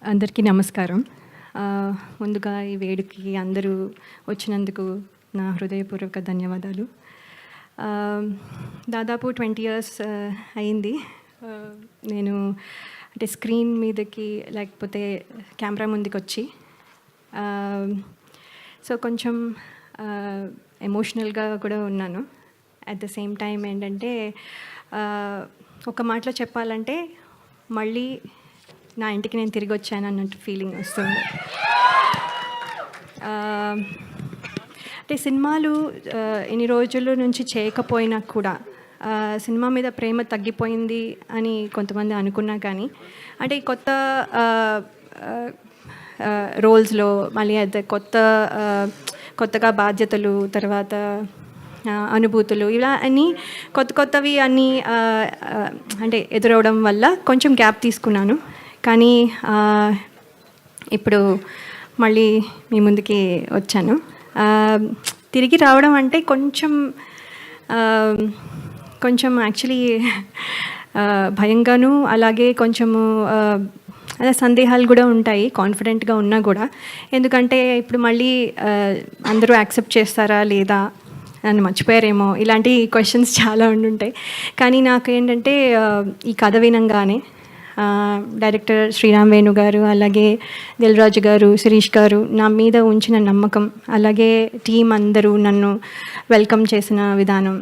అందరికీ నమస్కారం. ముందుగా ఈ వేడుకకి అందరూ వచ్చినందుకు నా హృదయపూర్వక ధన్యవాదాలు. దాదాపు 20 ఇయర్స్ అయింది నేను అంటే స్క్రీన్ మీదకి లేకపోతే కెమెరా ముందుకొచ్చి. సో కొంచెం ఎమోషనల్గా కూడా ఉన్నాను. అట్ ద సేమ్ టైం ఏంటంటే ఒక మాటలో చెప్పాలంటే మళ్ళీ నా ఇంటికి నేను తిరిగి వచ్చాను అన్నట్టు ఫీలింగ్ వస్తుంది. అంటే సినిమాలు ఇన్ని రోజుల నుంచి చేయకపోయినా కూడా సినిమా మీద ప్రేమ తగ్గిపోయింది అని కొంతమంది అనుకున్నా కానీ అంటే కొత్త రోల్స్లో మళ్ళీ అయితే కొత్తగా బాధ్యతలు, తర్వాత అనుభూతులు, ఇలా అన్నీ కొత్తవి అన్నీ అంటే ఎదురవడం వల్ల కొంచెం గ్యాప్ తీసుకున్నాను. కానీ ఇప్పుడు మళ్ళీ మీ ముందుకి వచ్చాను. తిరిగి రావడం అంటే కొంచెం యాక్చువల్లీ భయంగాను, అలాగే కొంచెము అదే సందేహాలు కూడా ఉంటాయి కాన్ఫిడెంట్గా ఉన్నా కూడా. ఎందుకంటే ఇప్పుడు మళ్ళీ అందరూ యాక్సెప్ట్ చేస్తారా లేదా, నన్ను మర్చిపోయారేమో, ఇలాంటి క్వశ్చన్స్ చాలా ఉండుంటాయి. కానీ నాకు ఏంటంటే ఈ కథ వినంగానే డైరెక్టర్ శ్రీరామ్ వేణు గారు, అలాగే దిల్ రాజు గారు, శిరీష్ గారు నా మీద ఉంచిన నమ్మకం, అలాగే టీం అందరూ నన్ను వెల్కమ్ చేసిన విధానం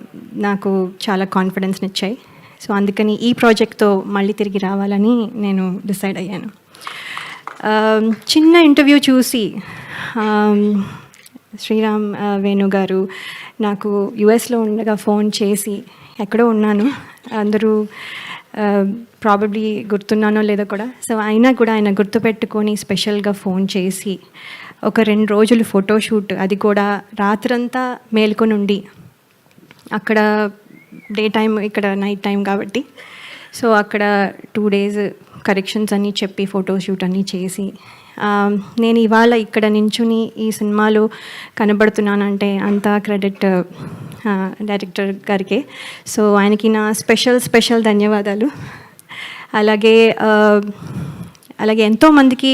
నాకు చాలా కాన్ఫిడెన్స్ని ఇచ్చాయి. సో అందుకని ఈ ప్రాజెక్ట్తో మళ్ళీ తిరిగి రావాలని నేను డిసైడ్ అయ్యాను. చిన్న ఇంటర్వ్యూ చూసి శ్రీరామ్ వేణు గారు నాకు యుఎస్లో ఉండగా ఫోన్ చేసి, ఎక్కడో ఉన్నాను, అందరూ ప్రాబబ్లీ గుర్తున్నానో లేదో కూడా, సో అయినా కూడా ఆయన గుర్తుపెట్టుకొని స్పెషల్గా ఫోన్ చేసి ఒక 2 రోజులు ఫోటోషూట్, అది కూడా రాత్రంతా మేల్కొని ఉండి, అక్కడ డే టైం ఇక్కడ నైట్ టైం కాబట్టి, సో అక్కడ 2 days కరెక్షన్స్ అన్నీ చెప్పి ఫోటోషూట్ అన్నీ చేసి నేను ఇవాళ ఇక్కడ నించుని ఈ సినిమాలో కనబడుతున్నానంటే అంతా క్రెడిట్ డైరెక్టర్ గారికే. సో ఆయనకి నా స్పెషల్ ధన్యవాదాలు. అలాగే ఎంతోమందికి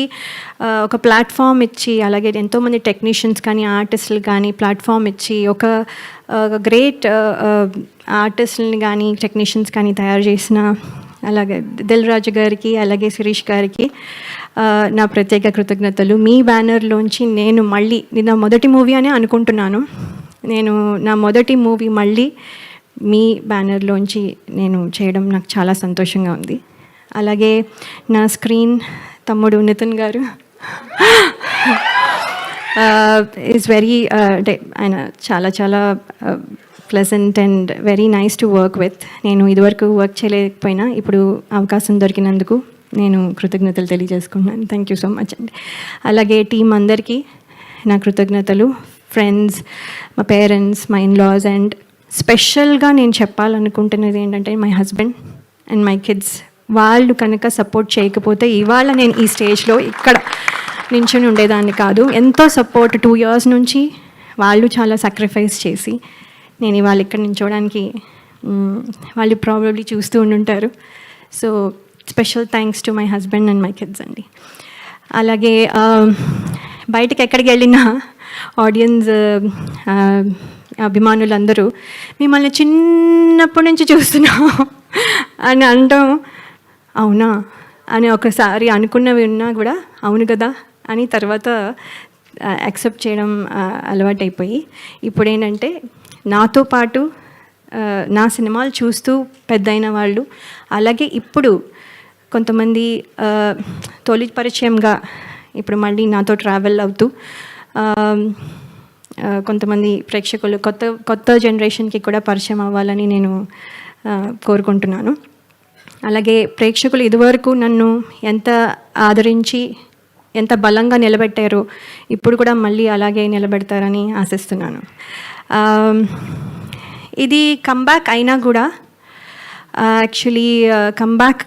ఒక ప్లాట్ఫామ్ ఇచ్చి, అలాగే ఎంతోమంది టెక్నీషియన్స్ కానీ ఆర్టిస్టులు కానీ ప్లాట్ఫామ్ ఇచ్చి ఒక గ్రేట్ ఆర్టిస్టులని కానీ టెక్నీషియన్స్ కానీ తయారు చేసిన అలాగే దిల్ రాజు గారికి, అలాగే శిరీష్ గారికి నా ప్రత్యేక కృతజ్ఞతలు. మీ బ్యానర్లోంచి నేను మళ్ళీ నా మొదటి మూవీ అని అనుకుంటున్నాను, నా మొదటి మూవీ మళ్ళీ మీ బ్యానర్లోంచి నేను చేయడం నాకు చాలా సంతోషంగా ఉంది. అలాగే నా స్క్రీన్ తమ్ముడు నితిన్ గారు ఈజ్ వెరీ అంటే ఆయన చాలా pleasant and very nice to work with. నేను ఇదివరకు వర్క్ చేయలేకపోయినా ఇప్పుడు అవకాశం దొరికినందుకు నేను కృతజ్ఞతలు తెలియజేసుకుంటున్నాను. థ్యాంక్ యూ సో మచ్ అండి. అలాగే టీం అందరికీ నా కృతజ్ఞతలు, ఫ్రెండ్స్, మా పేరెంట్స్, మా ఇన్లాస్, అండ్ స్పెషల్గా నేను చెప్పాలనుకుంటున్నది ఏంటంటే my husband and my kids. వాళ్ళు కనుక సపోర్ట్ చేయకపోతే ఇవాళ నేను ఈ స్టేజ్లో ఇక్కడ నించుని ఉండేదాన్ని కాదు. ఎంతో సపోర్ట్ 2 years నుంచి వాళ్ళు చాలా సాక్రిఫైస్ చేసి నేను ఇవాళ ఇక్కడ నించోడానికి వాళ్ళు ప్రాబబ్లీ చూస్తూ ఉండుంటారు. So special thanks to my husband and my kids అండి. అలాగే బయటకు ఎక్కడికి వెళ్ళినా ఆడియన్స్ అభిమానులందరూ మిమ్మల్ని చిన్నప్పటి నుంచి చూస్తున్నాం అని అనడం, అవునా అని ఒకసారి అనుకున్నవి ఉన్నా కూడా అవును కదా అని తర్వాత యాక్సెప్ట్ చేయడం అలవాటైపోయి, ఇప్పుడు ఏంటంటే నాతో పాటు నా సినిమాలు చూస్తూ పెద్దయిన వాళ్ళు, అలాగే ఇప్పుడు కొంతమంది తొలి పరిచయంగా ఇప్పుడు మళ్ళీ నాతో ట్రావెల్ అవుతూ కొంతమంది ప్రేక్షకులు కొత్త జనరేషన్కి కూడా పరిచయం అవ్వాలని నేను కోరుకుంటున్నాను. అలాగే ప్రేక్షకులు ఇదివరకు నన్ను ఎంత ఆదరించి ఎంత బలంగా నిలబెట్టారో ఇప్పుడు కూడా మళ్ళీ అలాగే నిలబెడతారని ఆశిస్తున్నాను. ఇది కమ్బ్యాక్ అయినా కూడా యాక్చువల్లీ కమ్బ్యాక్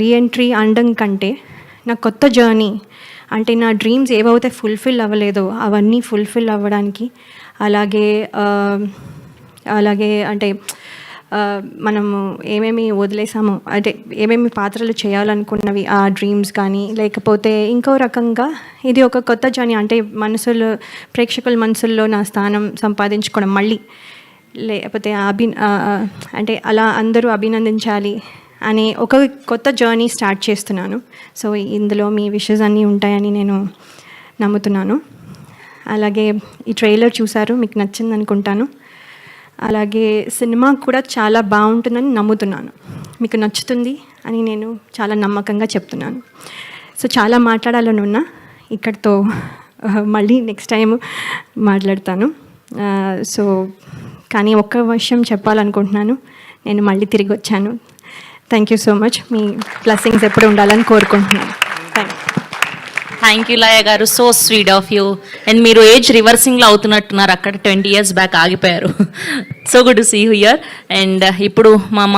రీఎంట్రీ అనడం కంటే నా కొత్త జర్నీ, అంటే నా డ్రీమ్స్ ఏవైతే ఫుల్ఫిల్ అవ్వలేదో అవన్నీ ఫుల్ఫిల్ అవ్వడానికి, అలాగే అంటే మనము ఏమేమి వదిలేసామో, అంటే ఏమేమి పాత్రలు చేయాలనుకున్నవి ఆ డ్రీమ్స్ కానీ, లేకపోతే ఇంకో రకంగా ఇది ఒక కొత్త జర్నీ, అంటే ప్రేక్షకుల మనసుల్లో నా స్థానం సంపాదించుకోవడం మళ్ళీ, లేకపోతే అంటే అలా అందరూ అభినందించాలి అనే ఒక కొత్త జర్నీ స్టార్ట్ చేస్తున్నాను. సో ఇందులో మీ విషెస్ అన్నీ ఉంటాయని నేను నమ్ముతున్నాను. అలాగే ఈ ట్రైలర్ చూసారు, మీకు నచ్చింది అనుకుంటాను. అలాగే సినిమా కూడా చాలా బాగుంటుందని నమ్ముతున్నాను, మీకు నచ్చుతుంది అని నేను చాలా నమ్మకంగా చెప్తున్నాను. సో చాలా మాట్లాడాలని ఉన్నా, ఇక్కడితో మళ్ళీ నెక్స్ట్ టైం మాట్లాడతాను. సో కానీ ఒక్క విషయం చెప్పాలనుకుంటున్నాను, నేను మళ్ళీ తిరిగి వచ్చాను. Thank you so much. మీ బ్లెస్సింగ్స్ ఎప్పుడు ఉండాలని కోరుకుంటున్నాను. థ్యాంక్ యూ లయ గారు, so sweet of you. And మీరు ఏజ్ రివర్సింగ్లో అవుతున్నట్టున్నారు, అక్కడ 20 years బ్యాక్ ఆగిపోయారు. So good to see you here. And ఇప్పుడు మా